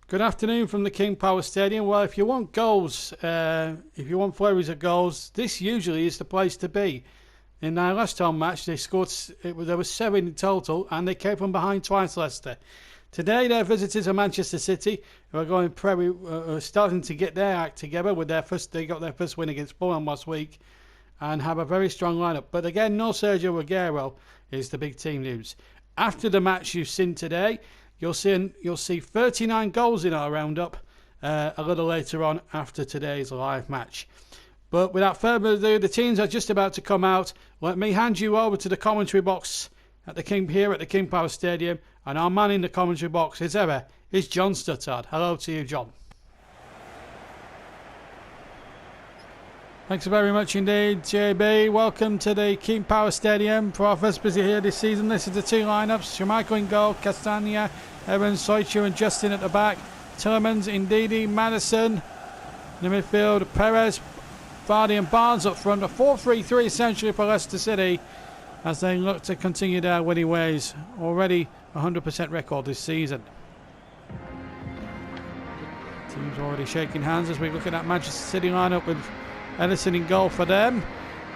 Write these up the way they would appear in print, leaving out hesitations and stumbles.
Good afternoon from the King Power Stadium. Well, if you want goals, if you want flurries of goals, this usually is the place to be. In their last home match, they scored. There was 7 in total, and they came from behind twice. Leicester. Today, their visitors are Manchester City, who are starting to get their act together with their first. They got their first win against Fulham last week, and have a very strong lineup. But again, no Sergio Aguero is the big team news. After the match you've seen today, you'll see 39 goals in our roundup a little later on after today's live match. But without further ado, the teams are just about to come out. Let me hand you over to the commentary box at the King Power Stadium, and our man in the commentary box, as ever, is John Stuttard. Hello to you, John. Thanks very much indeed, JB. Welcome to the King Power Stadium for our first visit here this season. This is the two lineups: Schmeichel in goal, Castagna, Evans, Soichu and Justin at the back, Tielemans, Ndidi, Maddison in the midfield, Perez, Vardy and Barnes up front. A 4-3-3 essentially for Leicester City as they look to continue their winning ways. Already 100% record this season. Teams already shaking hands as we look at that Manchester City lineup with Ederson in goal for them.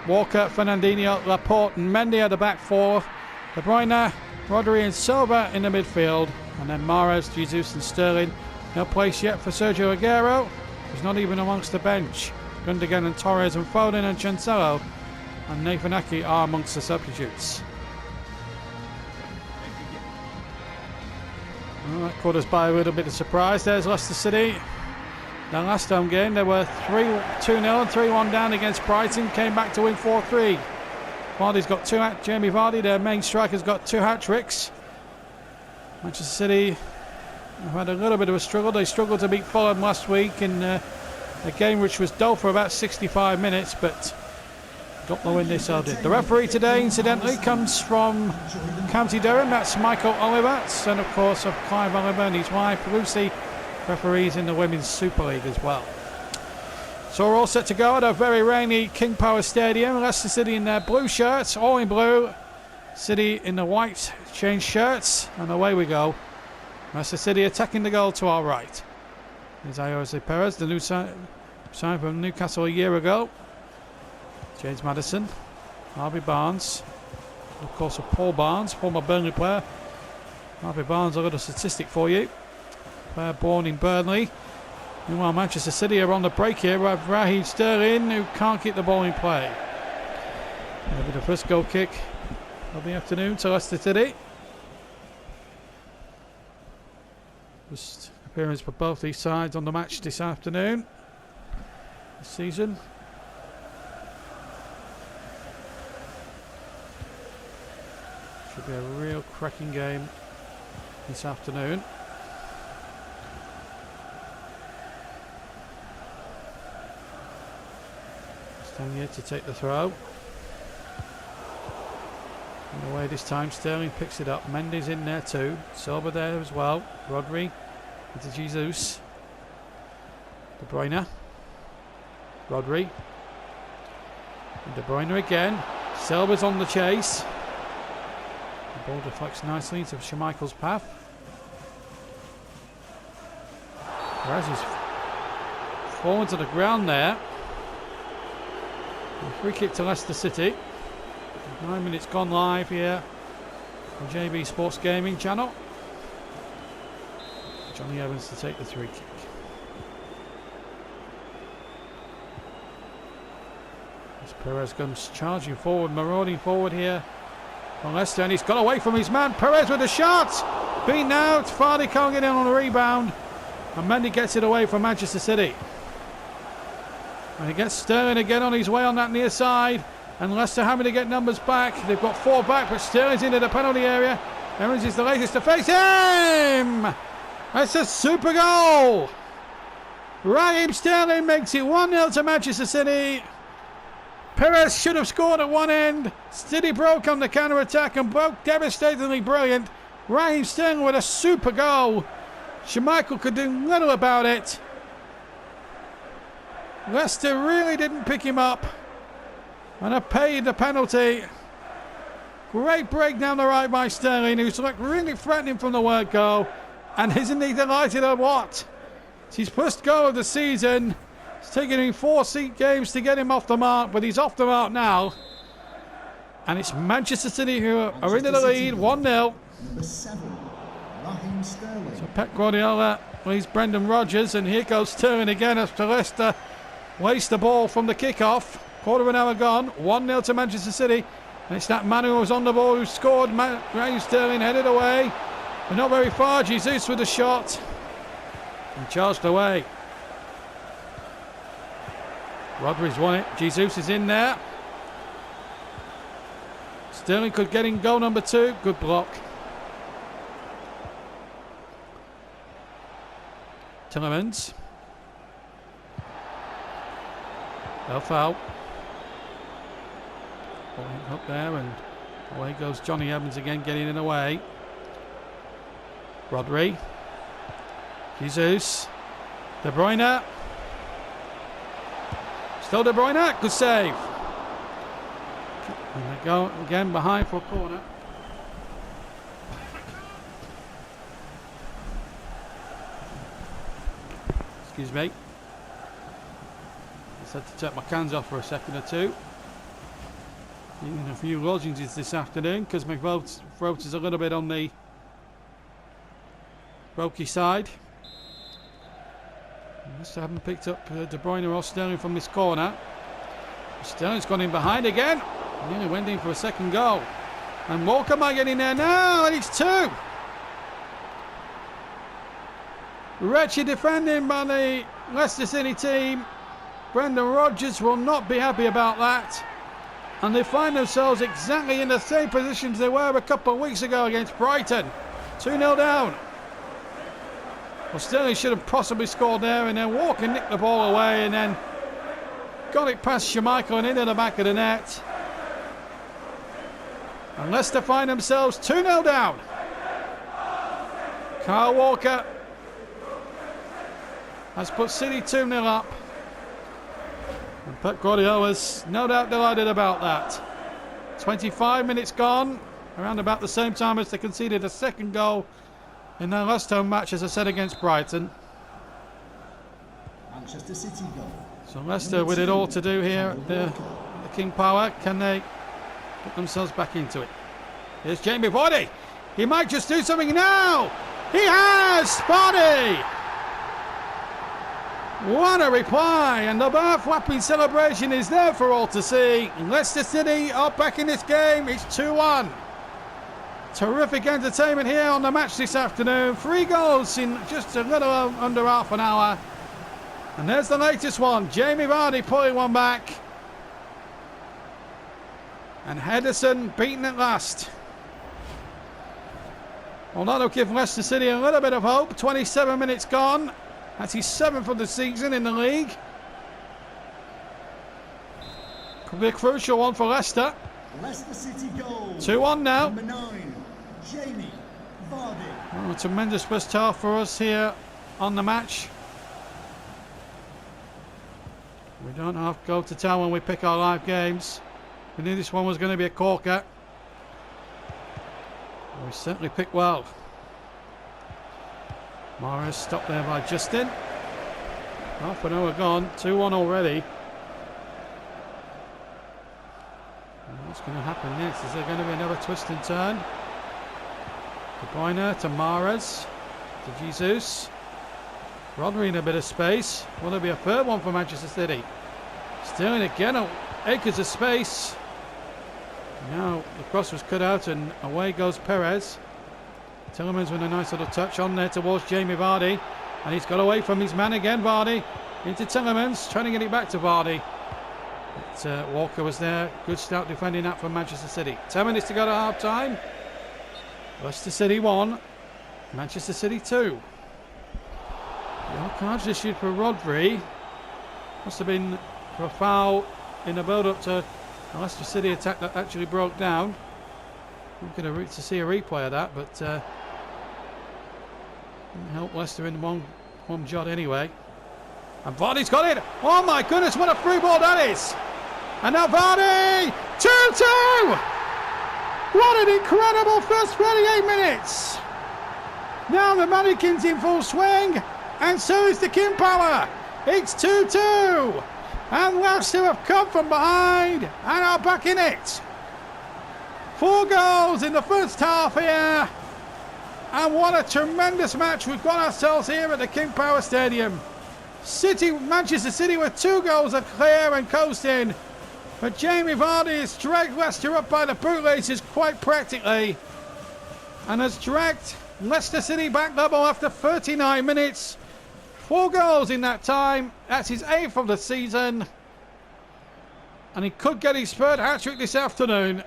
Walker, Fernandinho, Laporte and Mendy at the back four. De Bruyne, Rodri and Silva in the midfield. And then Mahrez, Jesus and Sterling. No place yet for Sergio Aguero. He's not even amongst the bench. Gundogan and Torres and Foden and Cancelo and Nathan Ake are amongst the substitutes. Well, that caught us by a little bit of surprise. There's Leicester City. Their last home game, they were 2-0 and 3-1 down against Brighton. Came back to win 4-3. Vardy's got Jamie Vardy, their main striker, has got 2 hat-tricks. Manchester City have had a little bit of a struggle. They struggled to beat Fulham last week in a game which was dull for about 65 minutes, but got the win they so did. The referee today, incidentally, comes from County Durham. That's Michael Oliver, son, of course, of Clive Oliver and his wife, Lucy, referees in the Women's Super League as well. So we're all set to go at a very rainy King Power Stadium. Leicester City in their blue shirts, all in blue. City in the white change shirts, and away we go. Leicester City attacking the goal to our right. There's Jose Perez, the new sign from Newcastle a year ago. James Maddison, Harvey Barnes, of course, Paul Barnes, former Burnley player. Harvey Barnes, a little statistic for you. Player born in Burnley. Meanwhile, Manchester City are on the break here. We have Raheem Sterling, who can't keep the ball in play. Maybe the first goal kick of the afternoon to Leicester City. First appearance for both these sides on the match this afternoon, this season. Should be a real cracking game this afternoon. Stanley to take the throw. And away this time, Sterling picks it up. Mendy's in there too. Silva there as well. Rodri into Jesus. De Bruyne. Rodri. And De Bruyne again. Silva's on the chase. The ball deflects nicely into Schmeichel's path. Perez is fallen to the ground there. A free kick to Leicester City. 9 minutes gone live here on JB Sports Gaming channel. Johnny Evans to take the free kick. As Perez comes charging forward, marauding forward here on Leicester, and he's got away from his man. Perez with a shot! Beaten out. Vardy can't get in on the rebound, and Mendy gets it away from Manchester City. And he gets Sterling again on his way on that near side. And Leicester having to get numbers back. They've got 4 back, but Sterling's into the penalty area. Evans is the latest to face him. That's a super goal. Raheem Sterling makes it 1-0 to Manchester City. Perez should have scored at one end. City broke on the counter-attack and broke devastatingly brilliant. Raheem Sterling with a super goal. Schmeichel could do little about it. Leicester really didn't pick him up and have paid the penalty. Great break down the right by Sterling, who's looked really threatening from the word go. And isn't he delighted or what? It's his first goal of the season. It's taken him 4 games to get him off the mark, but he's off the mark now. And it's Manchester City who are into the lead, 1-0. Number 7, Raheem Sterling. So Pep Guardiola leaves Brendan Rodgers, and here goes Sterling again after Leicester waste the ball from the kickoff. Quarter of an hour gone, 1-0 to Manchester City. And it's that man who was on the ball who scored. Raheem Sterling headed away, but not very far. Jesus with a shot and charged away. Rodri's won it. Jesus is in there. Sterling could get in goal number 2. Good block. Tillemans. They'll foul. Up there, and away goes Johnny Evans again, getting in the way. Rodri. Jesus. De Bruyne. Still De Bruyne. Good save. And they go again behind for a corner. Excuse me. Just had to take my cans off for a second or two. Eating a few lozenges this afternoon because my throat is a little bit on the brokey side. I must haven't picked up De Bruyne or Sterling from this corner. Sterling's gone in behind again. He nearly went in for a second goal. And Walker might get in there now, and it's 2. Wretched defending by the Leicester City team. Brendan Rodgers will not be happy about that. And they find themselves exactly in the same positions they were a couple of weeks ago against Brighton. 2-0 down. Well, Sterling should have possibly scored there, and then Walker nicked the ball away and then got it past Schmeichel and into the back of the net. And Leicester find themselves 2-0 down. Kyle Walker has put City 2-0 up. And Pep Guardiola's no doubt delighted about that. 25 minutes gone, around about the same time as they conceded a second goal in their last home match, as I said, against Brighton. Manchester City goal. So Leicester with it all to do here at the King Power. Can they get themselves back into it? Here's Jamie Vardy. He might just do something now. He has! Vardy! What a reply, and the bar-flapping celebration is there for all to see. Leicester City are back in this game. It's 2-1. Terrific entertainment here on the match this afternoon. 3 goals in just a little under half an hour. And there's the latest one. Jamie Vardy pulling one back. And Henderson beaten at last. Well, that'll give Leicester City a little bit of hope. 27 minutes gone. That's his 7th of the season in the league. Could be a crucial one for Leicester. Leicester City goal. 2-1 now. Number 9, Jamie Vardy. Well, a tremendous first half for us here on the match. We don't have to go to town when we pick our live games. We knew this one was going to be a corker. We certainly picked well. Morris stopped there by Justin. Half an hour gone, 2-1 already. And what's going to happen next? Is there going to be another twist and turn? De Bruyne to Mahrez, to Jesus. Rodri in a bit of space. Will there be a third one for Manchester City? Sterling again, acres of space. Now the cross was cut out and away goes Perez. Tillemans with a nice little touch on there towards Jamie Vardy, and he's got away from his man again. Vardy into Tillemans, trying to get it back to Vardy. But Walker was there. Good start defending that from Manchester City. 10 minutes to go to half time. Leicester City 1, Manchester City 2. Yellow cards issued for Rodri. Must have been for a foul in the build-up to a Leicester City attack that actually broke down. We're going to see a replay of that, but didn't help Leicester in one jot anyway. And Vardy's got it. Oh my goodness, what a free ball that is! And now Vardy, 2-2. What an incredible first 38 minutes! Now the mannequin's in full swing, and so is the King Power. It's 2-2, and Leicester have come from behind and are back in it. 4 goals in the first half here, and what a tremendous match we've got ourselves here at the King Power Stadium. Manchester City with 2 goals are clear and coasting, but Jamie Vardy has dragged Leicester up by the bootlaces quite practically, and has dragged Leicester City back level after 39 minutes. 4 goals in that time. That's his 8th of the season. And he could get his 3rd hat-trick this afternoon.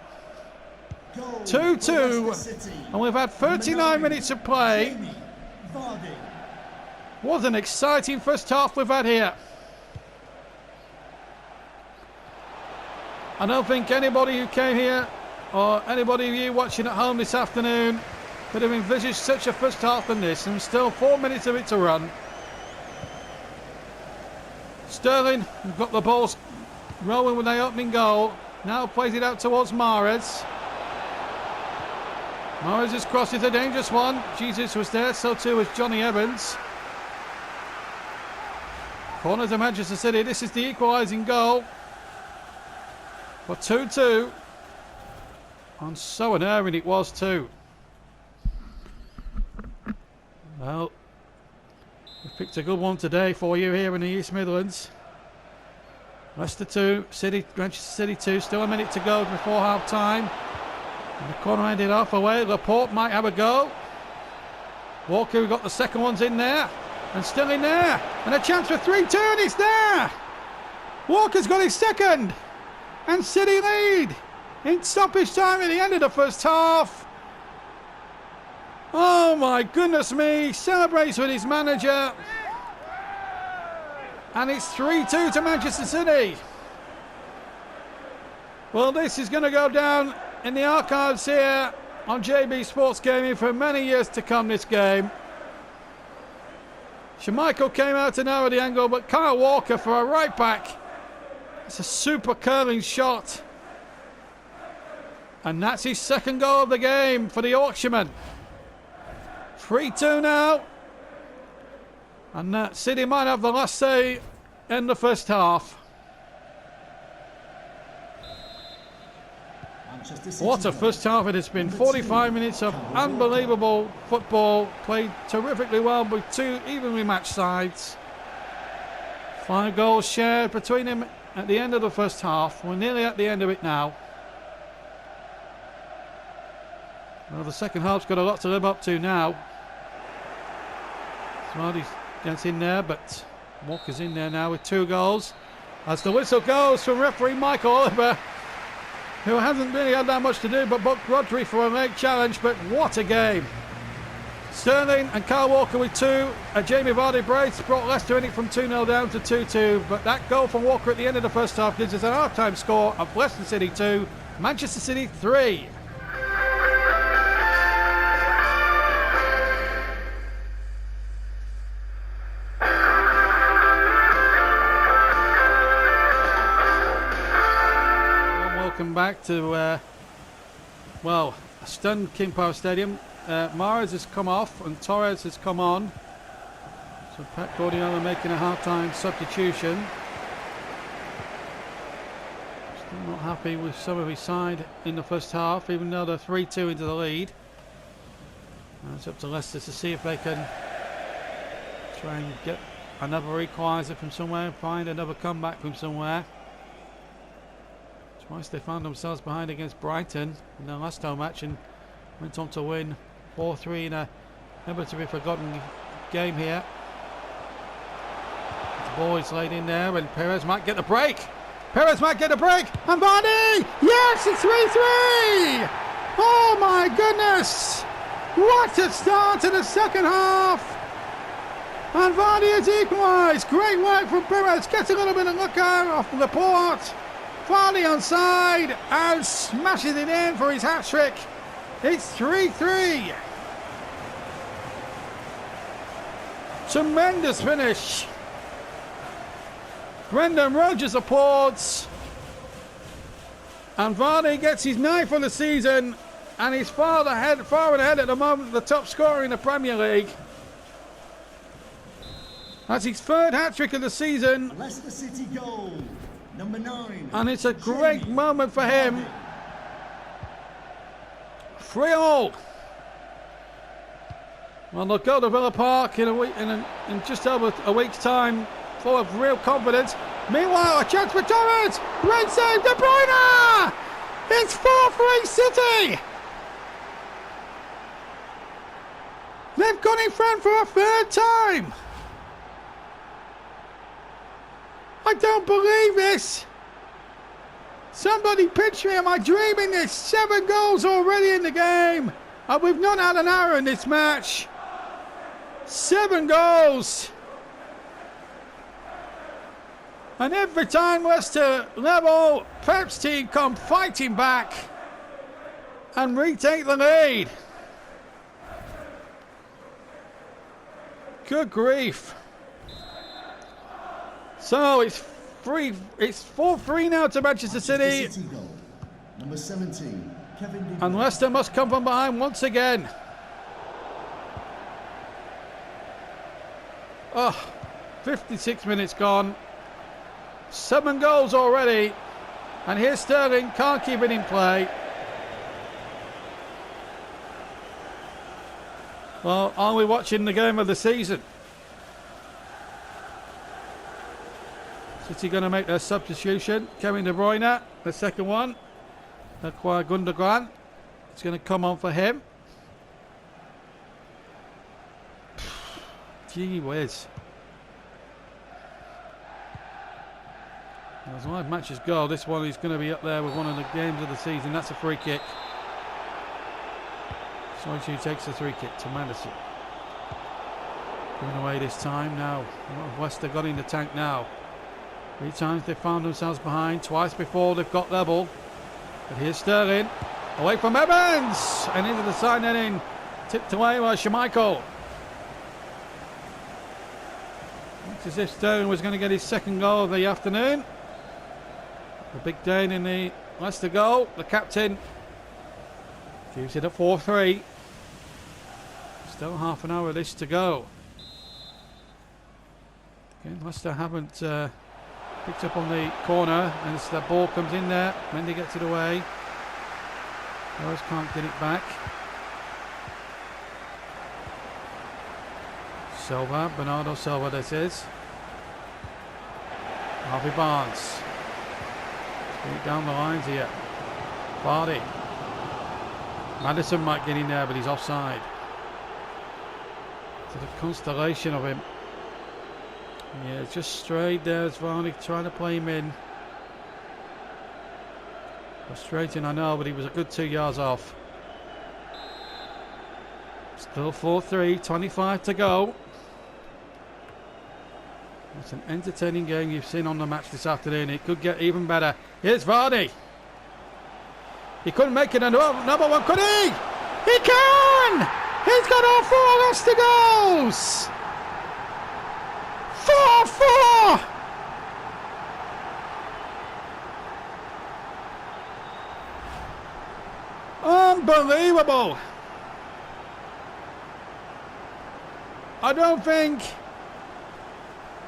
2-2. And we've had 39 minutes of play. What an exciting first half we've had here. I don't think anybody who came here, or anybody of you watching at home this afternoon, could have envisaged such a first half than this, and still 4 minutes of it to run. Sterling got the ball rolling with the opening goal. Now plays it out towards Mahrez. Mahrez's cross is a dangerous one. Jesus was there, so too was Johnny Evans. Corner to Manchester City. This is the equalising goal for 2-2. And so unerring it was too. Well, we've picked a good one today for you here in the East Midlands. Leicester 2, Manchester City 2, still a minute to go before half time. And the corner ended off away. Laporte might have a go. Walker got the second ones in there, and still in there, and a chance for 3-2, and it's there. Walker's got his second, and City lead in stoppage time at the end of the first half. Oh my goodness me, celebrates with his manager. And it's 3-2 to Manchester City. Well, this is going to go down in the archives here on JB Sports Gaming for many years to come, this game. Schmeichel came out to narrow the angle, but Kyle Walker for a right back. It's a super curling shot. And that's his 2nd goal of the game for the Yorkshireman. 3-2 now, and City might have the last say in the first half. What a first half it has been. 45 minutes of unbelievable football, played terrifically well with 2 evenly matched sides. 5 goals shared between them at the end of the first half. We're nearly at the end of it now. Well, the second half's got a lot to live up to now. Vardy gets in there, but Walker's in there now with 2 goals. As the whistle goes from referee Michael Oliver, who hasn't really had that much to do but booked Rodri for a late challenge, but what a game. Sterling and Kyle Walker with 2. Jamie Vardy brace brought Leicester in it from 2-0 down to 2-2, but that goal from Walker at the end of the first half gives us an half-time score of Leicester City 2, Manchester City 3. Welcome back to, a stunned King Power Stadium. Mahrez has come off and Torres has come on. So Pep Guardiola making a half-time substitution. Still not happy with some of his side in the first half, even though they're 3-2 into the lead. Now it's up to Leicester to see if they can try and get another equaliser from somewhere, find another comeback from somewhere. Twice they found themselves behind against Brighton in their last home match and went on to win 4-3 in a never to be forgotten game here. The ball is laid in there and Perez might get the break. And Vardy! Yes, it's 3-3! Oh my goodness! What a start to the second half! And Vardy has equalised. Great work from Perez. Gets a little bit of luck out off Laporte. Vardy onside and smashes it in for his hat-trick. It's 3-3. Tremendous finish. Brendan Rodgers applauds. And Vardy gets his 9th for the season. And he's far ahead at the moment, the top scorer in the Premier League. That's his third hat-trick of the season. Leicester City goal. Number 9. And it's a great Jamie moment for him. Vardy. 3-all. Well, they'll go to Villa Park in just over a week's time, full of real confidence. Meanwhile, a chance for Torres. Great save, De Bruyne. It's 4-3 City. They've gone in front for a third time. I don't believe this. Somebody pitch me. Am I dreaming this? 7 goals already in the game. And we've not had an hour in this match. 7 goals. And every time Leicester level, Pep's team come fighting back and retake the lead. Good grief. So it's 4-3 now to Manchester City. City goal. Number 17. Kevin De Bruyne. And Leicester must come from behind once again. Oh, 56 minutes gone. 7 goals already. And here's Sterling, can't keep it in play. Well, are we watching the game of the season? City going to make their substitution. Kevin De Bruyne, the second one. Acquire Gundogan. It's going to come on for him. Gee whiz. As live matches go, this one is going to be up there with one of the games of the season. That's a free kick. Soichu takes the free kick to Madison. Giving away this time now. What have Leicester got in the tank now? 3 times they've found themselves behind. Twice before they've got level. But here's Sterling. Away from Evans. And into the side netting. Tipped away by Schmeichel. Looks as if Sterling was going to get his second goal of the afternoon. The big Dane in the Leicester goal. The captain keeps it at 4-3. Still half an hour of this to go. Again, Leicester haven't picked up on the corner, and as the ball comes in there, Mendy gets it away. Torres can't get it back. Silva, Bernardo Silva this is. Harvey Barnes. Straight down the lines here. Vardy. Madison might get in there, but he's offside. So the constellation of him. Yeah, it's just straight there as Vardy trying to play him in. Frustrating, I know, but he was a good 2 yards off. Still 4-3, 25 to go. It's an entertaining game you've seen on the match this afternoon. It could get even better. Here's Vardy. He couldn't make it another one, could he? He can! He's got all 4 Leicester goals! 4-4! Unbelievable! I don't think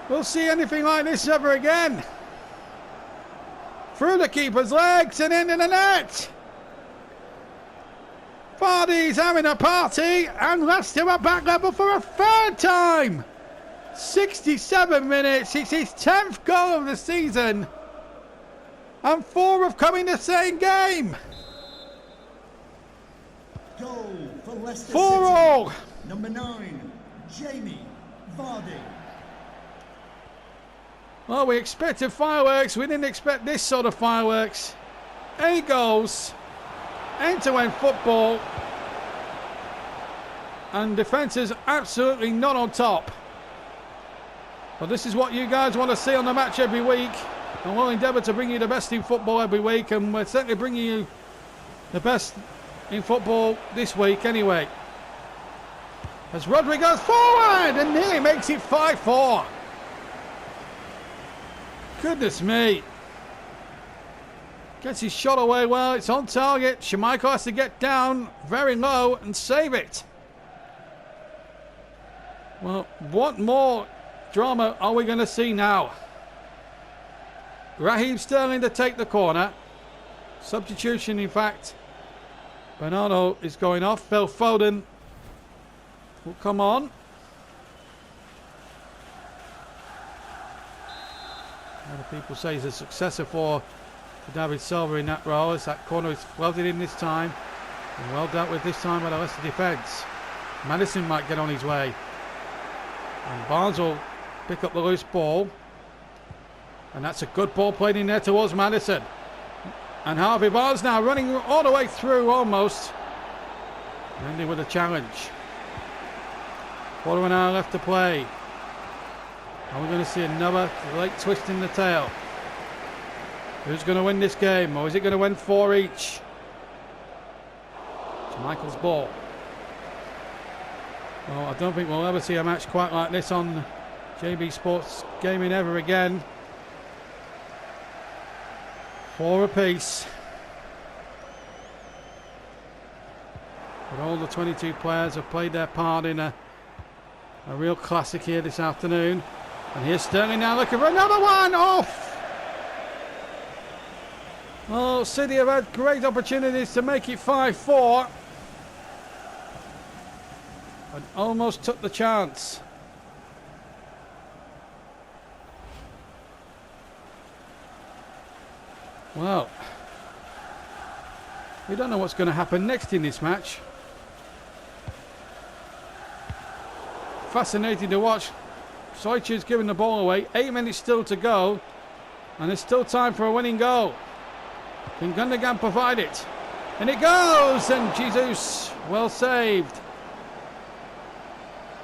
we'll see anything like this ever again. Through the keeper's legs and into the net. Vardy's having a party, and Leicester are back level for a third time. 67 minutes. It's his 10th goal of the season, and 4 have come in the same game. Goal for Leicester 4-all. City. Number 9, Jamie Vardy. Well, we expected fireworks. We didn't expect this sort of fireworks. 8 goals. End-to-end football. And defence is absolutely not on top. But this is what you guys want to see on the match every week. And we'll endeavour to bring you the best in football every week. And we're certainly bringing you the best in football this week anyway. As Rodri goes forward and nearly makes it 5-4. Goodness me. Gets his shot away well. It's on target. Schmeichel has to get down very low and save it. Well, what more drama are we going to see now? Raheem Sterling to take the corner. Substitution, in fact. Bernardo is going off. Phil Foden will come on. Other people say he's a successor for David Silva in that role, as that corner is floated in this time. And well dealt with this time by the Leicester defence. Maddison might get on his way. And Barnes will pick up the loose ball. And that's a good ball played in there towards Maddison. And Harvey Barnes now running all the way through almost. Ending with a challenge. Quarter of an hour left to play. Are we going to see another late twist in the tail? Who's going to win this game? Or is it going to win 4 each? It's Michael's ball. Well, I don't think we'll ever see a match quite like this on JB Sports Gaming ever again. 4 apiece. But all the 22 players have played their part in a real classic here this afternoon. And here's Sterling now looking for another one. Off! Well, City have had great opportunities to make it 5-4. And almost took the chance. Well, we don't know what's going to happen next in this match. Fascinating to watch. Soich's giving the ball away. 8 minutes still to go. And there's still time for a winning goal. Can Gundogan provide it? And it goes! And Jesus, well saved.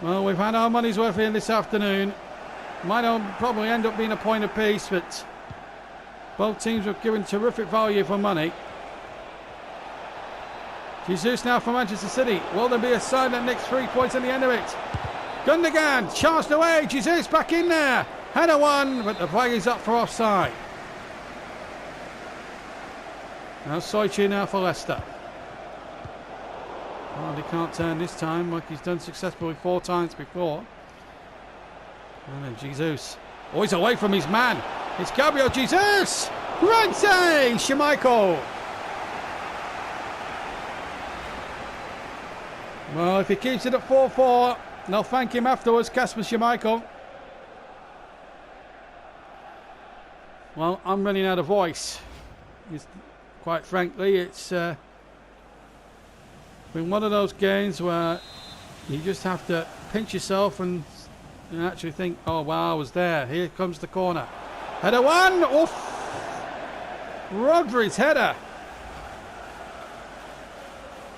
Well, we've had our money's worth here this afternoon. Might probably end up being a point apiece, but both teams have given terrific value for money. Jesus now for Manchester City. Will there be a sign that next 3 points at the end of it? Gundogan charged away. Jesus back in there. Header one, but the flag is up for offside. Now Soichi now for Leicester. Well, he can't turn this time like he's done successfully 4 times before. And then Jesus. Oh, he's away from his man. It's Gabriel Jesus. Great save, Schmeichel. Well, if he keeps it at 4-4, they'll thank him afterwards, Kasper Schmeichel. Well, I'm running out of voice. Quite frankly, it's been one of those games where you just have to pinch yourself and actually think, oh wow, I was there. Here comes the corner. Header one! Oof! Rodri's header.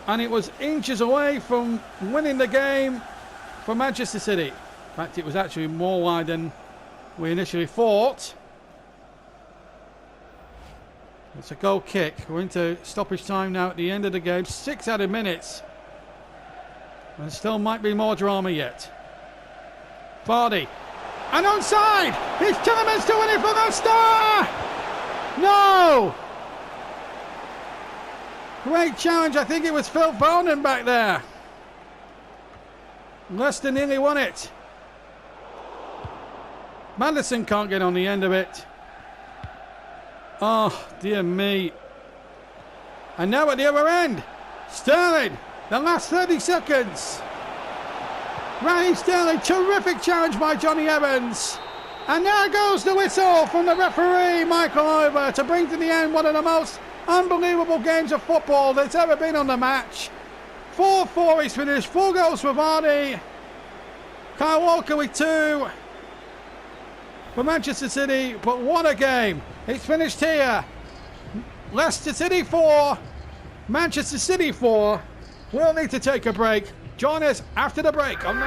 And it was inches away from winning the game for Manchester City. In fact, it was actually more wide than we initially thought. It's a goal kick. We're into stoppage time now at the end of the game. 6 added minutes. And still might be more drama yet. Vardy. And onside! It's Tillemans to win it for Leicester! No! Great challenge. I think it was Phil Foden back there. Leicester nearly won it. Maddison can't get on the end of it. Oh, dear me. And now at the other end, Sterling, the last 30 seconds. Raheem Sterling, terrific challenge by Johnny Evans. And there goes the whistle from the referee, Michael Oliver, to bring to the end one of the most unbelievable games of football that's ever been on the match. 4-4 is finished, 4 goals for Vardy. Kyle Walker with 2 for Manchester City, but what a game. It's finished here. Leicester City 4, Manchester City 4. We'll need to take a break. Join us after the break on the...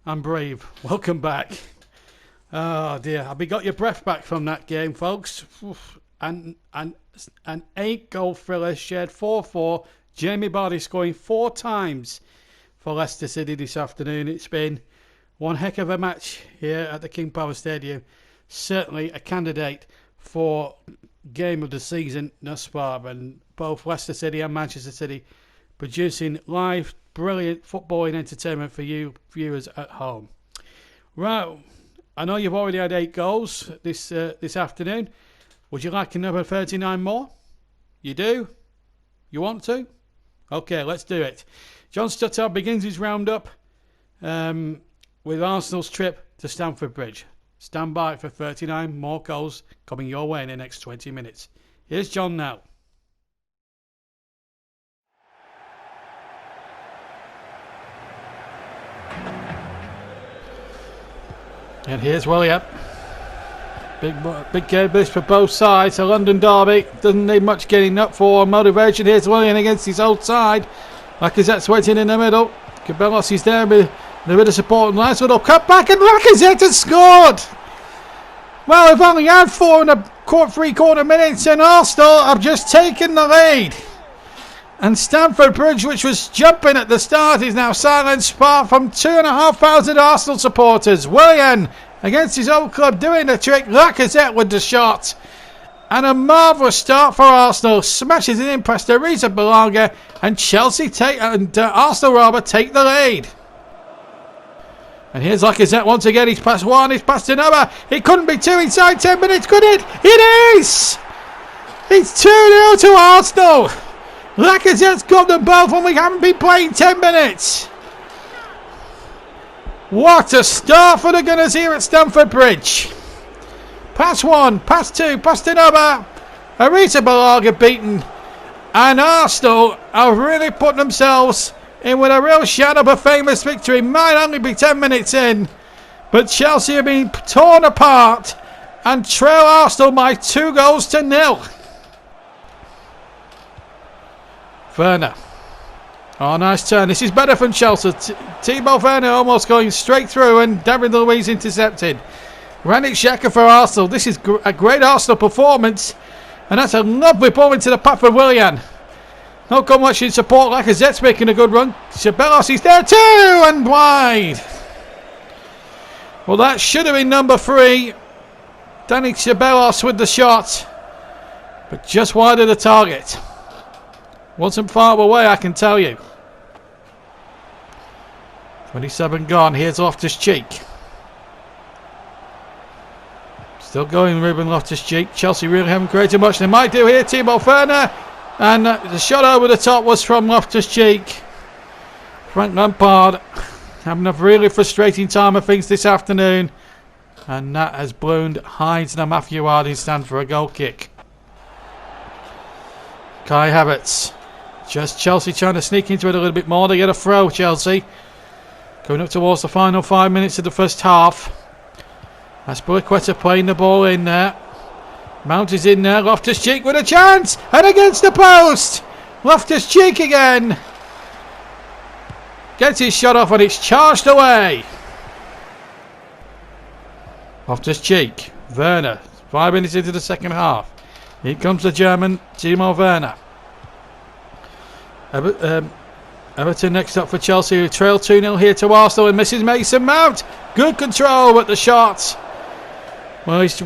I'm brave. Welcome back. Oh dear, have you got your breath back from that game, folks? Oof. an 8-goal thriller shared 4-4. Jamie Vardy scoring 4 times for Leicester City this afternoon. It's been one heck of a match here at the King Power Stadium. Certainly a candidate for game of the season thus far, and both Leicester City and Manchester City producing live, brilliant footballing entertainment for you viewers at home. Right, I know you've already had 8 goals this afternoon. Would you like another 39 more? You do? You want to? Okay, let's do it. John Stuttard begins his roundup with Arsenal's trip to Stamford Bridge. Stand by for 39 more goals coming your way in the next 20 minutes. Here's John now. And here's William. Big game this for both sides. A London derby. Doesn't need much getting up for motivation. Here's William against his old side. Lacazette's waiting in the middle. Cabellos is there with a bit of support. Nice little cut back, and Lacazette has scored. Well, we've only had 4.75 minutes, and Arsenal have just taken the lead. And Stamford Bridge, which was jumping at the start, is now silenced apart from 2,500 Arsenal supporters. Willian against his old club doing the trick. Lacazette with the shot. And a marvellous start for Arsenal. Smashes it in past Arrizabalaga, and Arsenal take the lead. And here's Lacazette once again. He's passed one, he's passed another. It couldn't be 2 inside 10 minutes, could it? It is! It's 2-0 to Arsenal. Lacazette's got them both, and we haven't been playing 10 minutes. What a start for the Gunners here at Stamford Bridge. Pass one, pass two, pass another. Arrizabalaga beaten. And Arsenal have really put themselves in with a real shot of a famous victory. Might only be 10 minutes in, but Chelsea have been torn apart and trail Arsenal by 2-0. Werner. Oh, nice turn. This is better from Chelsea. Thibaut Werner almost going straight through, and David Luiz intercepted. Granit Xhaka for Arsenal. This is a great Arsenal performance, and that's a lovely ball into the path for Willian. Not got much in support. Lacazette's making a good run. Ceballos is there too, and wide. Well, that should have been number 3. Danny Ceballos with the shot, but just wide of the target. Wasn't far away, I can tell you. 27 gone. Here's Loftus-Cheek. Still going, Ruben Loftus-Cheek. Chelsea really haven't created much. They might do here. Thibaut Werner. And the shot over the top was from Loftus-Cheek. Frank Lampard having a really frustrating time of things this afternoon. And that has ballooned Hines and Matthew Harding stand for a goal kick. Kai Havertz. Just Chelsea trying to sneak into it a little bit more. They get a throw, Chelsea. Going up towards the final 5 minutes of the first half. Aspilicueta playing the ball in there. Mount is in there. Loftus-Cheek with a chance. And against the post. Loftus-Cheek again. Gets his shot off, and it's charged away. Loftus-Cheek. Werner. 5 minutes into the second half. Here comes the German, Timo Werner. Everton next up for Chelsea, who trail 2-0 here to Arsenal, and misses Mason Mount. Good control with the shot. Well, he's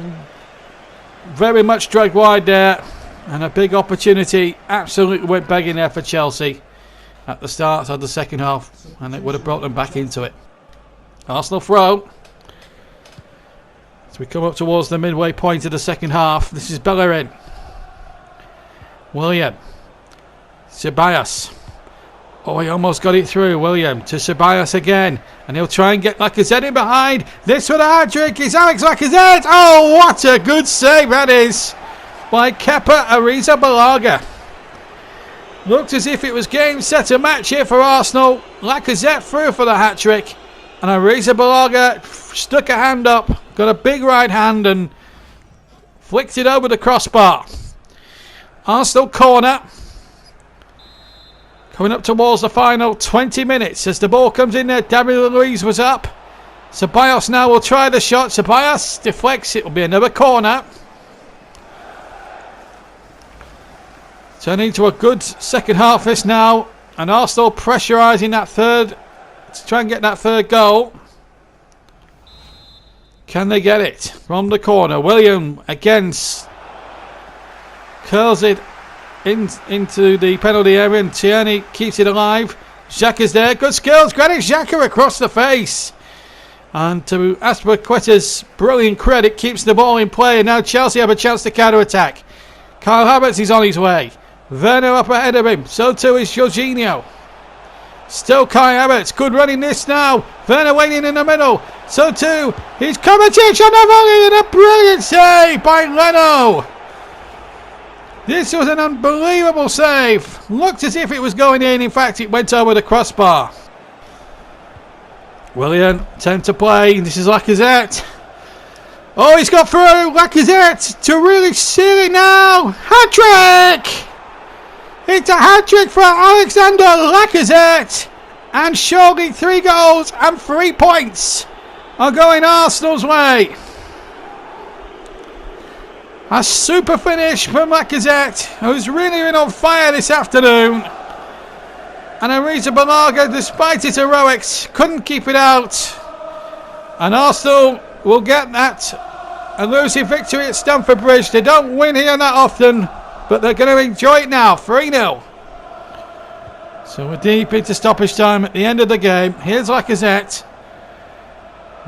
very much dragged wide there, and a big opportunity absolutely went begging there for Chelsea at the start of the second half, and it would have brought them back into it. Arsenal throw. As we come up towards the midway point of the second half, this is Bellerin. William. Ceballos. Oh, he almost got it through. William to Ceballos again. And he'll try and get Lacazette in behind. This for the hat-trick is Alex Lacazette. Oh, what a good save that is by Kepa Arrizabalaga. Looked as if it was game, set, a match here for Arsenal. Lacazette through for the hat-trick. And Arrizabalaga stuck a hand up. Got a big right hand and flicked it over the crossbar. Arsenal corner. Coming up towards the final 20 minutes as the ball comes in there. David Luiz was up. Ceballos now will try the shot. Ceballos deflects. It will be another corner. Turning to a good second half this now. And Arsenal pressurising that third to try and get that third goal. Can they get it from the corner? William again curls it into the penalty area, and Tierney keeps it alive. Xhaka's there. Good skills. Granit Xhaka across the face. And to Aspilicueta's brilliant credit, keeps the ball in play. And now Chelsea have a chance to counter-attack. Kyle Havertz is on his way. Werner up ahead of him. So too is Jorginho. Still Kai Havertz. Good running this now. Werner waiting in the middle. So too is Kovacic on the volley, and a brilliant save by Leno. This was an unbelievable save. Looked as if it was going in. In fact, it went over the crossbar. Willian, time to play. This is Lacazette. Oh, he's got through. Lacazette to really seal it now. Hat-trick! It's a hat-trick for Alexander Lacazette. And surely 3 goals and 3 points are going Arsenal's way. A super finish from Lacazette, who's really been on fire this afternoon. And Ariza Balaga, despite his heroics, couldn't keep it out. And Arsenal will get that elusive victory at Stamford Bridge. They don't win here that often, but they're going to enjoy it now. 3-0. So we're deep into stoppage time at the end of the game. Here's Lacazette.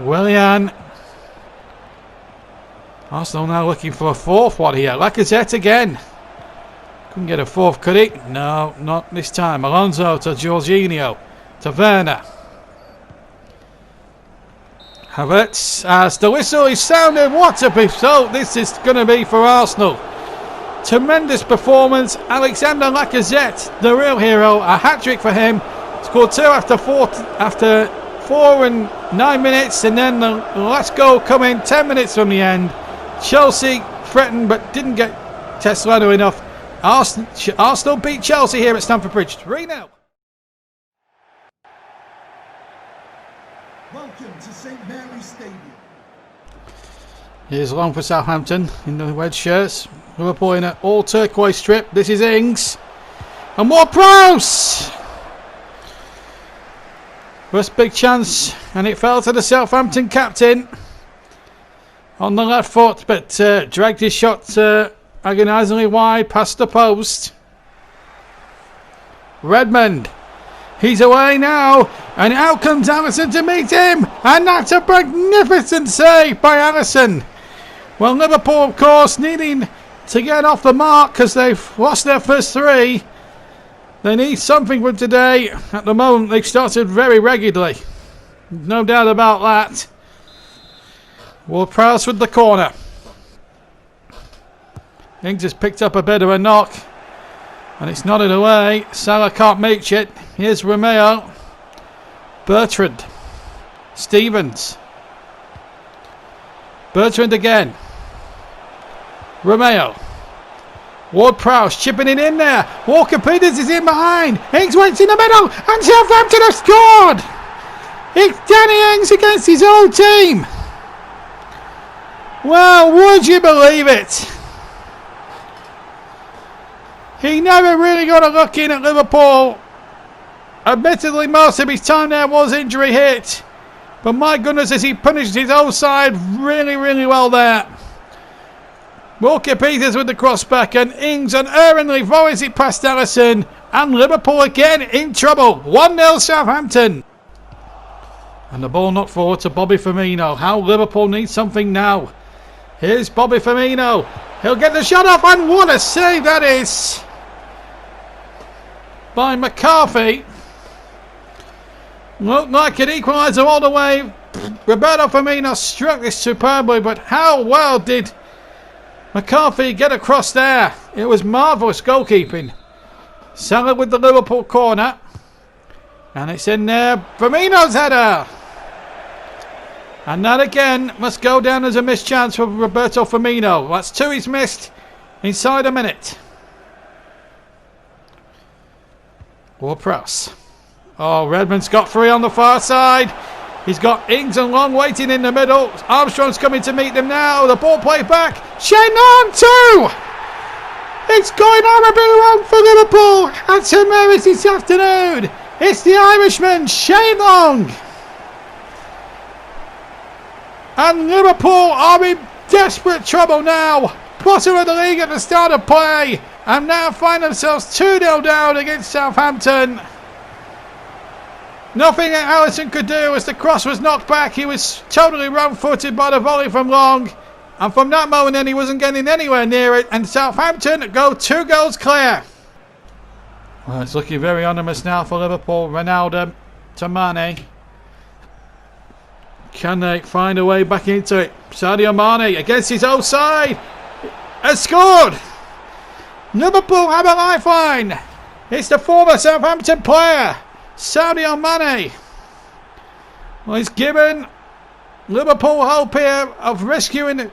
Willian. Arsenal now looking for a fourth one here. Lacazette again. Couldn't get a fourth, could he? No, not this time. Alonso to Jorginho. To Werner. Havertz, as the whistle is sounded. What a result this is going to be for Arsenal. Tremendous performance. Alexander Lacazette, the real hero. A hat-trick for him. Scored 2 after 4 and 9 minutes. And then the last goal coming 10 minutes from the end. Chelsea threatened but didn't get Teslano enough. Arsenal beat Chelsea here at Stamford Bridge 3-0. Welcome to St Mary's Stadium. Here's Long for Southampton in the red shirts. Liverpool in an all turquoise strip. This is Ings. And Ward-Prowse! First big chance, and it fell to the Southampton captain on the left foot, but dragged his shot agonisingly wide past the post. Redmond, he's away now, and out comes Alisson to meet him, and that's a magnificent save by Alisson. Well, Liverpool, of course, needing to get off the mark because they've lost their first 3. They need something from today. At the moment, they've started very regularly. No doubt about that. Ward-Prowse with the corner. Ings has picked up a bit of a knock. And it's nodded away. Salah can't reach it. Here's Romeo. Bertrand. Stevens. Bertrand again. Romeo. Ward-Prowse chipping it in there. Walker-Peters is in behind. Ings waits in the middle. And Southampton have scored. It's Danny Ings against his own team. Well, would you believe it? He never really got a look in at Liverpool. Admittedly, most of his time there was injury hit. But my goodness, as he punished his own side really, really well there. Walker-Peters with the crossback, and Ings unerringly volleys it past Alisson. And Liverpool again in trouble. 1-0 Southampton. And the ball knocked forward to Bobby Firmino. How Liverpool needs something now. Here's Bobby Firmino. He'll get the shot off, and what a save that is by McCarthy. Looked like an equaliser all the way. Roberto Firmino struck this superbly, but how well did McCarthy get across there? It was marvellous goalkeeping. Salah with the Liverpool corner. And it's in there. Firmino's header. And that again must go down as a missed chance for Roberto Firmino. That's 2 he's missed inside a minute. Ward-Prowse. Oh, Redmond's got 3 on the far side. He's got Ings and Long waiting in the middle. Armstrong's coming to meet them now. The ball played back. Shannon 2! It's going horribly wrong for Liverpool at St Mary's this afternoon. It's the Irishman, Shane Long. And Liverpool are in desperate trouble now. Bottom of the league at the start of play. And now find themselves 2-0 down against Southampton. Nothing that Alisson could do as the cross was knocked back. He was totally wrong-footed by the volley from Long. And from that moment then he wasn't getting anywhere near it. And Southampton go 2 goals clear. Well, it's looking very ominous now for Liverpool. Ronaldo to Mane. Can they find a way back into it? Sadio Mane against his own side. Has scored. Liverpool have a lifeline. It's the former Southampton player, Sadio Mane. Well, he's given Liverpool hope here of rescuing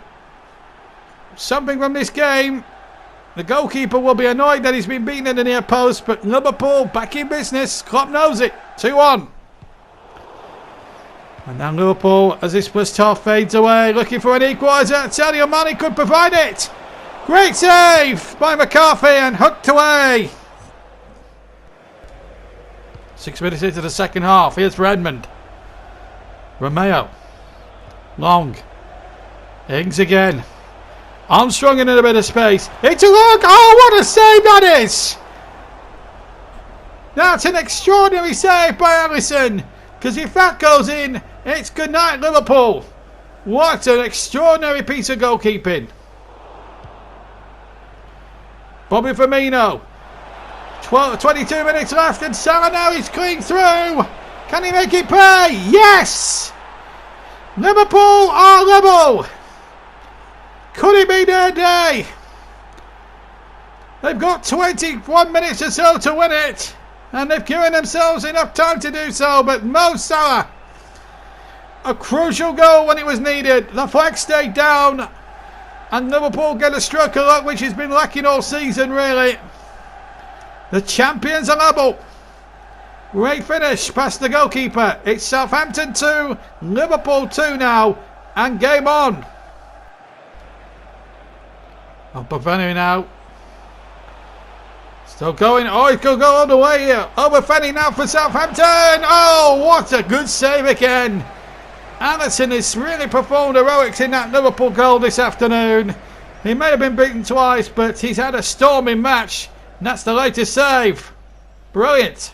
something from this game. The goalkeeper will be annoyed that he's been beaten in the near post, but Liverpool back in business. Klopp knows it. 2-1. And now Liverpool, as this first half fades away, looking for an equaliser. Sadio Mane could provide it. Great save by McCarthy and hooked away. 6 minutes into the second half. Here's Redmond. Romeo. Long. Ings again. Armstrong in a bit of space. It's a look. Oh, what a save that is. That's an extraordinary save by Alisson. Because if that goes in, it's good night Liverpool. What an extraordinary piece of goalkeeping. Bobby Firmino. 22 minutes left and Salah now is clean through. Can he make it pay? Yes! Liverpool are level. Could it be their day? They've got 21 minutes or so to win it. And they've given themselves enough time to do so. But Mo Salah, a crucial goal when it was needed. The flag stayed down. And Liverpool get a stroke of luck which has been lacking all season really. The champions are level. Great finish past the goalkeeper. It's Southampton 2, Liverpool 2 now. And game on. Obafemi now. Still going. Oh, he could go all the way here. Obafemi now for Southampton. Oh, what a good save again. Alisson has really performed heroics in that Liverpool goal this afternoon. He may have been beaten twice, but he's had a storming match. And that's the latest save. Brilliant.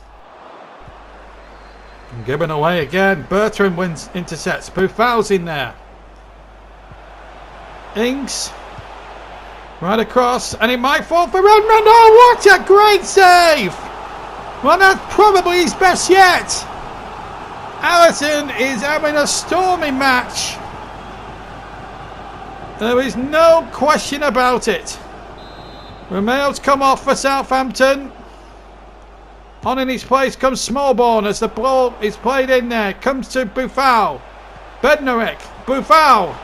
And given away again. Bertrand wins, intercepts. Boufal's in there. Ings. Right across, and it might fall for Redmond. Oh, what a great save! Well, that's probably his best yet. Alisson is having a stormy match. There is no question about it. Romeo's come off for Southampton. On in his place comes Smallborn as the ball is played in there. Comes to Boufal. Bednarek. Boufal.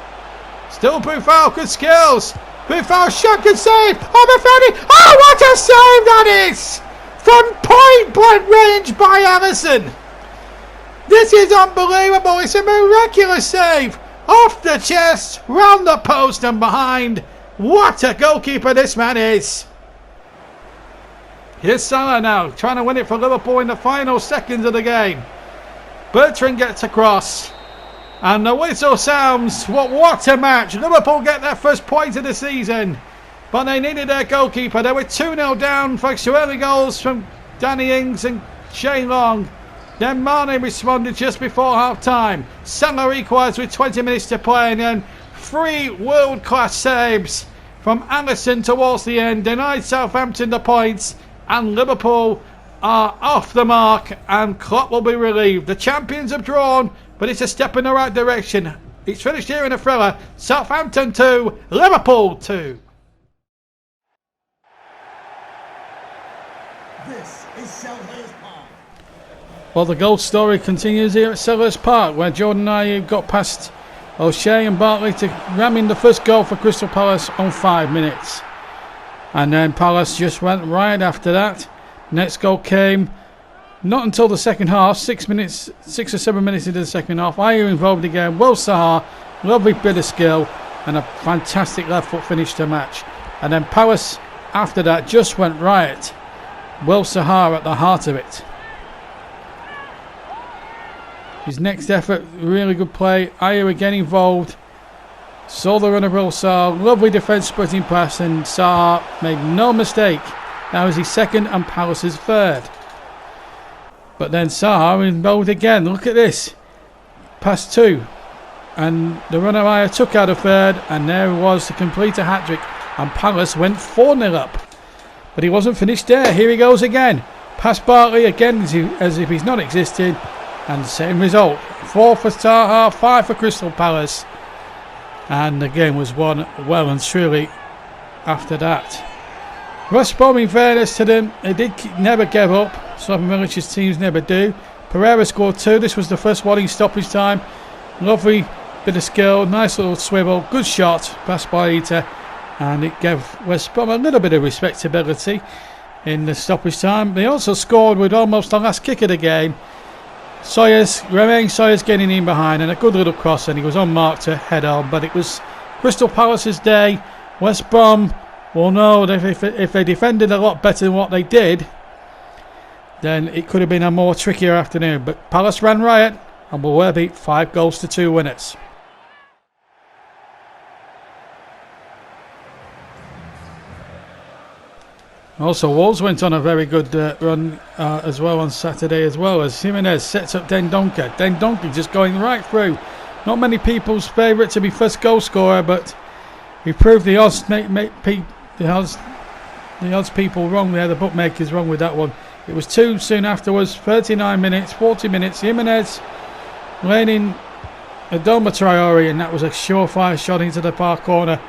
Still Boufal, good skills. Boufal shot, good save. Obafemi. Oh, what a save that is! From point blank range by Alisson. This is unbelievable. It's a miraculous save. Off the chest, round the post and behind. What a goalkeeper this man is. Here's Salah now, trying to win it for Liverpool in the final seconds of the game. Bertrand gets across. And the whistle sounds. What a match. Liverpool get their first point of the season. But they needed their goalkeeper. They were 2-0 down thanks to early goals from Danny Ings and Shane Long. Then Mane responded just before half-time. Salah equalised with 20 minutes to play. And then 3 world-class saves from Alisson towards the end. Denied Southampton the points. And Liverpool are off the mark. And Klopp will be relieved. The champions have drawn. But it's a step in the right direction. It's finished here in a thriller. Southampton 2, Liverpool 2. This is Selhurst Park. Well, the goal story continues here at Selhurst Park, where Jordan Ayew got past O'Shea and Bartley to ram in the first goal for Crystal Palace on 5 minutes. And then Palace just went right after that. Next goal came not until the second half, 6 or 7 minutes into the second half. Ayew involved again. Will Saha, lovely bit of skill and a fantastic left foot finish to match. And then Palace after that just went riot. Will Sahar at the heart of it. His next effort, really good play. Ayer again involved. Saw the run of Will Sahar. Lovely defence splitting pass, and Sahar made no mistake. That was his second and Palace's third. But then Sahar involved again. Look at this. Pass 2. And the runner Ayer took out a third, and there was to complete a hat-trick. And Palace went 4-0 up. But he wasn't finished there. Here he goes again. Past Bartley again as if he's not existed. And same result. 4 for Sahar, 5 for Crystal Palace. And the game was won well and truly after that. West Brom, in fairness to them, they never gave up. Some Militia's teams never do. Pereira scored 2. This was the first one in stoppage time. Lovely bit of skill, nice little swivel, good shot, passed by Ita, and it gave West Brom a little bit of respectability in the stoppage time. They also scored with almost the last kick of the game. Sawyers getting in behind, and a good little cross, and he was unmarked to head on. But it was Crystal Palace's day. West Brom will know that if they defended a lot better than what they did, then it could have been a more trickier afternoon. But Palace ran riot and will beat 5-2 winners. Also, Wolves went on a very good run as well on Saturday, as well as Jimenez sets up Dendoncker. Dendoncker just going right through. Not many people's favourite to be first goal scorer, but he proved the odds people wrong there, the bookmakers wrong with that one. It was 2 soon afterwards, 39 minutes, 40 minutes. Jimenez laying Adoma Traore, and that was a surefire shot into the far corner,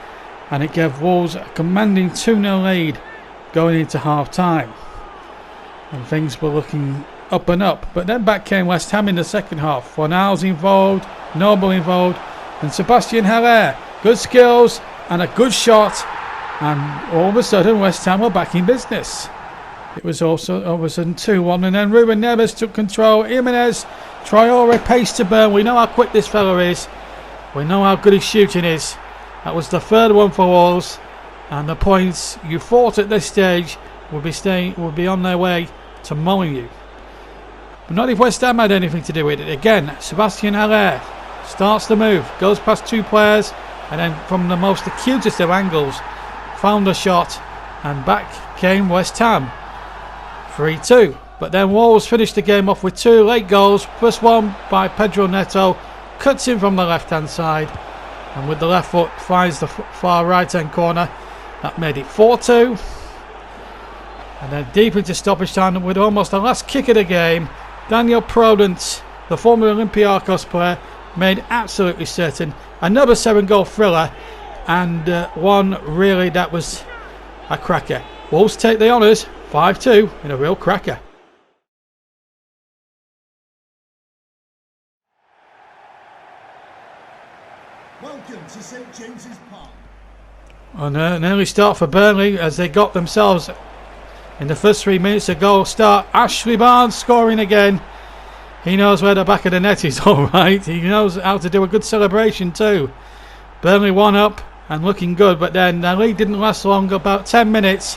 and it gave Wolves a commanding 2-0 lead going into half time, and things were looking up and up. But then back came West Ham in the second half. Fornals involved, Noble involved, and Sebastian Haller. Good skills and a good shot, and all of a sudden West Ham were back in business. It was also all of a sudden 2-1, and then Ruben Neves took control. Jimenez, Traore pace to burn. We know how quick this fella is. We know how good his shooting is. That was the third one for Wolves. And the points you fought at this stage will be on their way to mowing you. But not if West Ham had anything to do with it. Again, Sebastian Haller starts the move, goes past 2 players, and then from the most acutest of angles, found a shot, and back came West Ham. 3-2. But then Wolves finished the game off with 2 late goals. First one by Pedro Neto, cuts in from the left-hand side, and with the left foot finds the far right-hand corner. That made it 4-2. And then deep into stoppage time with almost the last kick of the game, Daniel Prodent, the former Olympiacos player, made absolutely certain another 7-goal thriller, and one really that was a cracker. Wolves take the honours, 5-2 in a real cracker. Welcome to St James's Park. On an early start for Burnley as they got themselves in the first 3 minutes a goal start. Ashley Barnes scoring again. He knows where the back of the net is, alright. He knows how to do a good celebration too. Burnley 1 up and looking good, but then the lead didn't last long, about 10 minutes.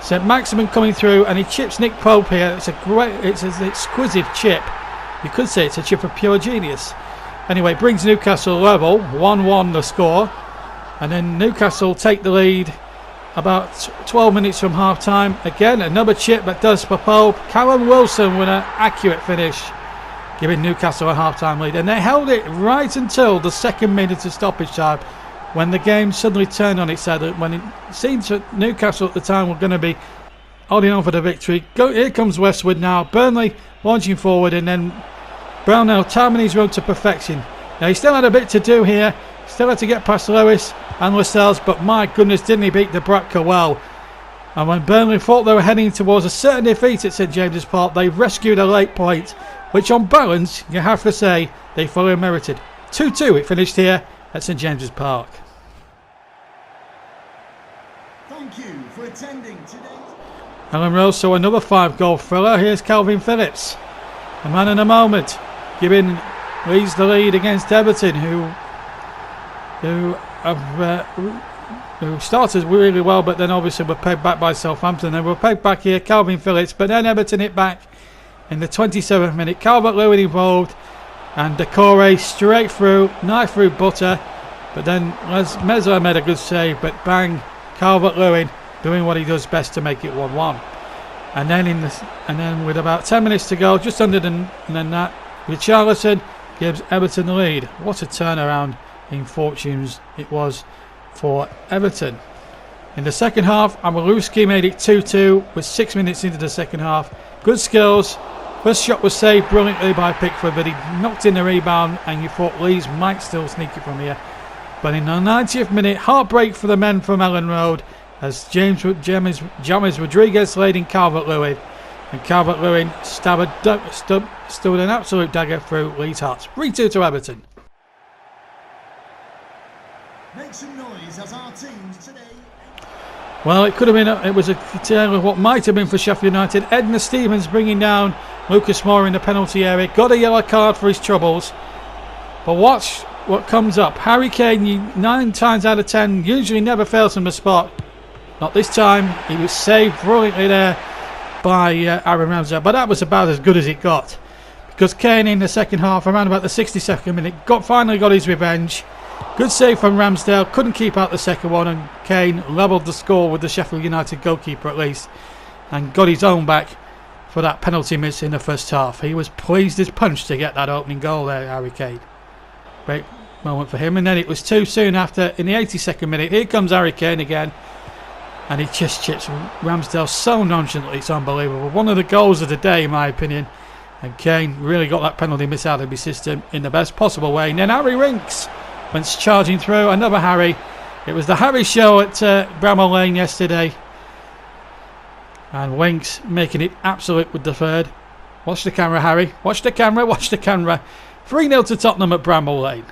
St Maximin coming through, and he chips Nick Pope here. It's an exquisite chip. You could say it's a chip of pure genius. Anyway, it brings Newcastle level, 1-1 the score. And then Newcastle take the lead about 12 minutes from half time. Again, another chip that does for Pope. Callum Wilson with an accurate finish, giving Newcastle a half time lead. And they held it right until the 2nd minute of stoppage time, when the game suddenly turned on its head. When it seemed that Newcastle at the time were going to be holding on for the victory. Here comes Westwood now. Burnley launching forward, and then Brownell timing his road to perfection. Now he still had a bit to do here. Still had to get past Lewis and Lascelles, but my goodness, didn't he beat the Bratka well. And when Burnley thought they were heading towards a certain defeat at St James's Park, they rescued a late point, which on balance, you have to say, they fully merited. 2-2 it finished here at St James's Park. Thank you for attending today's... Alan Rose saw another 5-goal thriller. Here's Calvin Phillips, a man in a moment, leads the lead against Everton, who have who started really well, but then obviously were pegged back by Southampton. They were pegged back here, Calvin Phillips, but then Everton hit back in the 27th minute. Calvert-Lewin involved, and Galore straight through, knife through butter, but then Mesler made a good save, but bang, Calvert-Lewin doing what he does best to make it 1-1. And then with about 10 minutes to go, just under and then that, Richarlison gives Everton the lead. What a turnaround in fortunes it was for Everton. In the second half, Amaluski made it 2-2 with 6 minutes into the second half. Good skills. First shot was saved brilliantly by Pickford, but he knocked in the rebound, and you thought Leeds might still sneak it from here. But in the 90th minute, heartbreak for the men from Ellen Road as James Rodriguez laid in Calvert-Lewin, and Calvert-Lewin stood an absolute dagger through Leeds' hearts. 3-2 to Everton. Make some noise as our teams today. Well, it could have been. It was a tale of what might have been for Sheffield United. Edna Stevens bringing down Lucas Moura in the penalty area. Got a yellow card for his troubles. But watch what comes up. Harry Kane, 9 times out of 10, usually never fails from the spot. Not this time. He was saved brilliantly there by Aaron Ramsdale. But that was about as good as it got. Because Kane in the second half, around about the 62nd minute, finally got his revenge. Good save from Ramsdale, couldn't keep out the second one, and Kane levelled the score with the Sheffield United goalkeeper at least, and got his own back for that penalty miss in the first half. He was pleased as punch to get that opening goal there, Harry Kane. Great moment for him, and then it was too soon after, in the 82nd minute, here comes Harry Kane again, and he just chips Ramsdale so nonchalantly, it's unbelievable. One of the goals of the day in my opinion, and Kane really got that penalty miss out of his system in the best possible way. And then Harry Winks went charging through, another Harry. It was the Harry show at Bramall Lane yesterday. And Winks making it absolute with the third. Watch the camera, Harry. Watch the camera, watch the camera. 3-0 to Tottenham at Bramall Lane.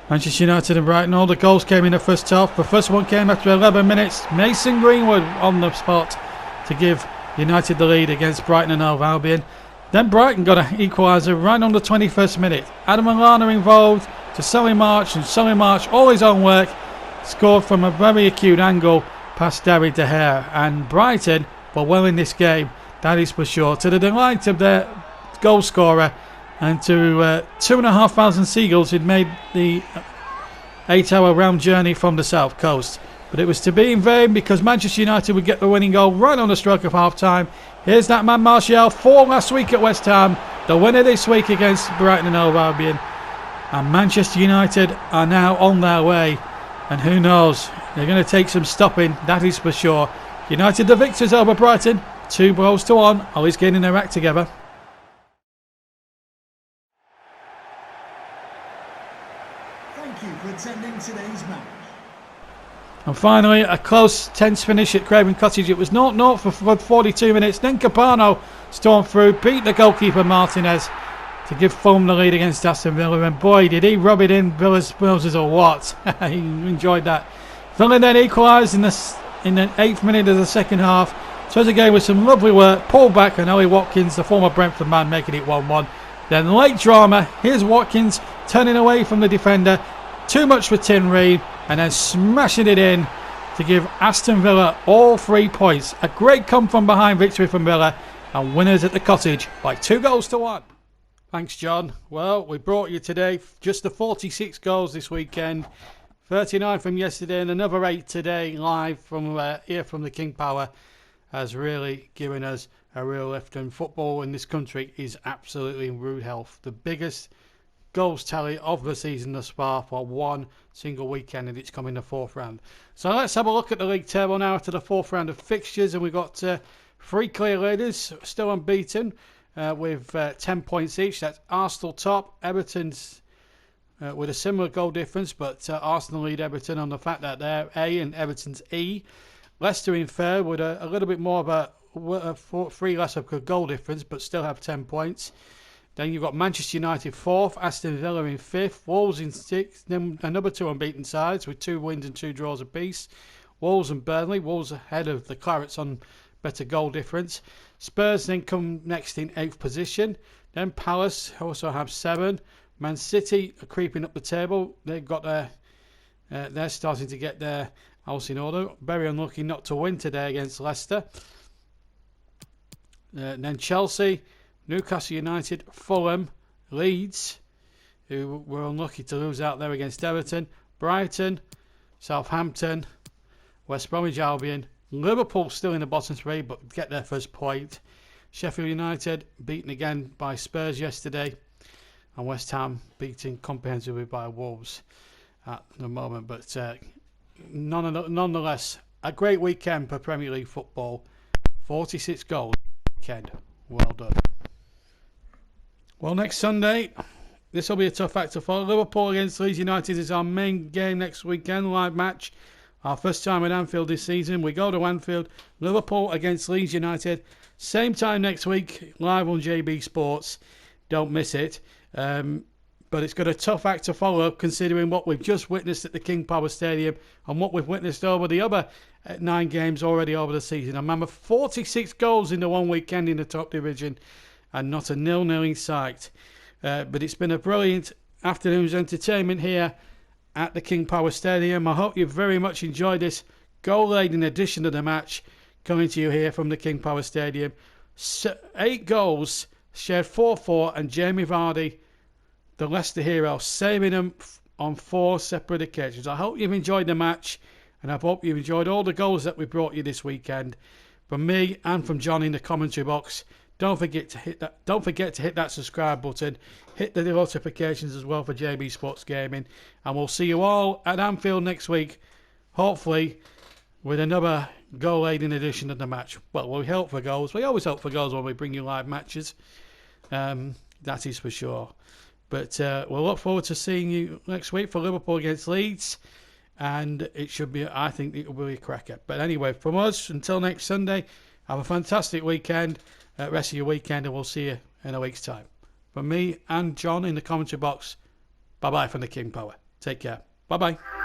Manchester United and Brighton, all the goals came in the first half. The first one came after 11 minutes. Mason Greenwood on the spot to give United the lead against Brighton and Hove Albion. Then Brighton got an equaliser right on the 21st minute. Adam Lallana involved to Solly March, and Solly March, all his own work, scored from a very acute angle past David De Gea. And Brighton were well in this game, that is for sure, to the delight of their goal scorer and to 2,500 seagulls who'd made the 8-hour round journey from the south coast. But it was to be in vain, because Manchester United would get the winning goal right on the stroke of half-time. Here's that man Martial, 4 last week at West Ham, the winner this week against Brighton and Hove Albion. And Manchester United are now on their way, and who knows, they're going to take some stopping, that is for sure. United the victors over Brighton, 2-1. Always getting their act together. Thank you for attending today's match. And finally, a close, tense finish at Craven Cottage. It was 0-0 for 42 minutes. Then Capano stormed through, beat the goalkeeper Martinez to give Fulham the lead against Aston Villa. And boy, did he rub it in Villa's noses or what. He enjoyed that. Villa then equalised in the 8th minute of the second half. So again with some lovely work, pulled back, and Ollie Watkins, the former Brentford man, making it 1-1. Then late drama. Here's Watkins turning away from the defender. Too much for Tim Ream, and then smashing it in to give Aston Villa all 3 points. A great come from behind victory from Villa, and winners at the Cottage by 2-1. Thanks, John. Well, we brought you today just the 46 goals this weekend, 39 from yesterday, and another 8 today live from here from the King Power, has really given us a real lift. And football in this country is absolutely in rude health. The biggest goals tally of the season thus far for one single weekend, and it's coming the 4th round. So let's have a look at the league table now after the 4th round of fixtures, and we've got 3 clear leaders still unbeaten with 10 points each. That's Arsenal top, Everton's with a similar goal difference, but Arsenal lead Everton on the fact that they're A and Everton's E. Leicester in third with a little bit more of a 3 less of a goal difference, but still have 10 points. Then you've got Manchester United 4th, Aston Villa in 5th, Wolves in 6th, then another 2 unbeaten sides with 2 wins and 2 draws apiece. Wolves and Burnley, Wolves ahead of the Clarets on better goal difference. Spurs then come next in 8th position. Then Palace also have 7, Man City are creeping up the table. They've got they're starting to get their house in order. Very unlucky not to win today against Leicester. Then Chelsea, Newcastle United, Fulham, Leeds, who were unlucky to lose out there against Everton, Brighton, Southampton, West Bromwich Albion, Liverpool still in the bottom three but get their first point. Sheffield United beaten again by Spurs yesterday, and West Ham beaten comprehensively by Wolves at the moment. But nonetheless, a great weekend for Premier League football. 46 goals weekend. Well done. Well, next Sunday, this will be a tough act to follow. Liverpool against Leeds United is our main game next weekend, live match. Our first time at Anfield this season. We go to Anfield. Liverpool against Leeds United. Same time next week, live on JB Sports. Don't miss it. But it's got a tough act to follow, considering what we've just witnessed at the King Power Stadium and what we've witnessed over the other 9 games already over the season. I remember 46 goals in the one weekend in the top division and not a 0-0 in sight. But it's been a brilliant afternoon's entertainment here at the King Power Stadium. I hope you very much enjoyed this goal-laden edition of the match coming to you here from the King Power Stadium. 8 goals, shared 4-4, and Jamie Vardy, the Leicester hero, saving them on 4 separate occasions. I hope you've enjoyed the match, and I hope you've enjoyed all the goals that we brought you this weekend. From me and from John in the commentary box, don't forget to hit that subscribe button. Hit the notifications as well for JB Sports Gaming, and we'll see you all at Anfield next week, hopefully with another goal-laden edition of the match. Well, we hope for goals. We always hope for goals when we bring you live matches. That is for sure. But we'll look forward to seeing you next week for Liverpool against Leeds, and it should be, I think it will be a cracker. But anyway, from us, until next Sunday, have a fantastic weekend, rest of your weekend, and we'll see you in a week's time. From me and John in the commentary box, bye-bye from the King Power. Take care. Bye-bye.